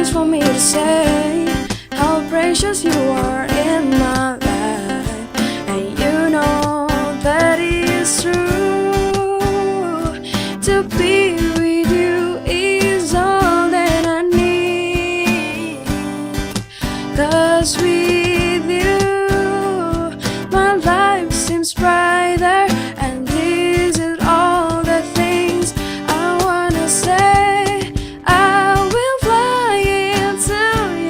things for me to say, how precious you are in my life, and you know that it's true. To be with you is all that I need, 'cause with you my life seems brighter, and these are all the things I wanna say. I will fly into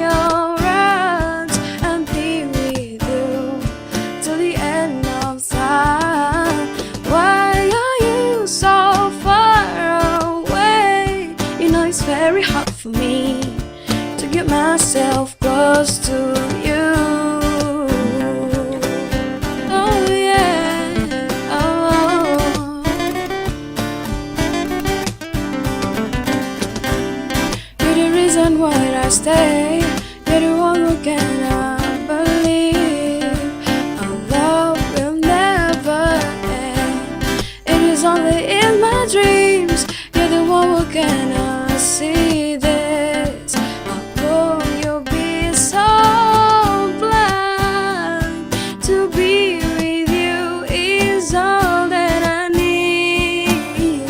your arms and be with you till the end of time. Why are you so far away? You know it's very hard for me to get myself close to you. Oh yeah, oh. You're the reason why I stay. You're the one who cannot believe our love will never end. It is only in my dreams. You're the one who cannot see this. How could you be so blind? To be with you is all that I need,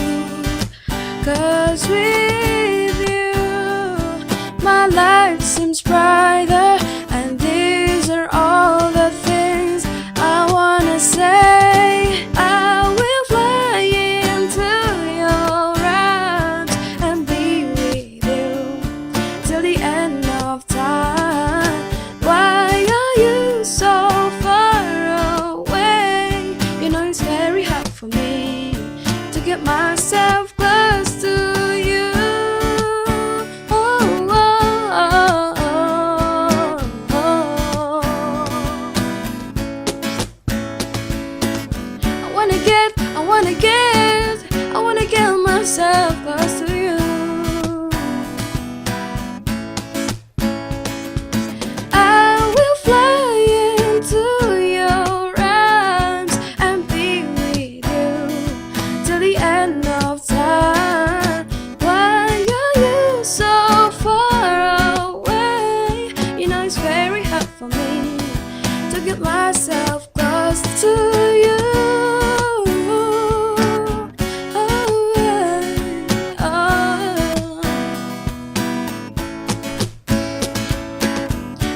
'cause with you my life seems brighter, and these are all the things I wanna say. I will fly into your arms and be with you till the end of time. Why are you so far away? You know it's very hard for me to get myself close to you. Oh, oh, oh, oh, oh. I wanna get myself close to you. I will fly into your arms and be with you till the end of time. Why are you so far away? You know it's very hard for me to get myself close to you. Oh, yeah, oh.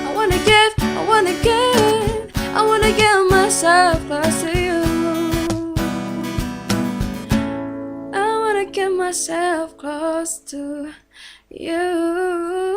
I wanna get myself close to you. I wanna get myself close to you.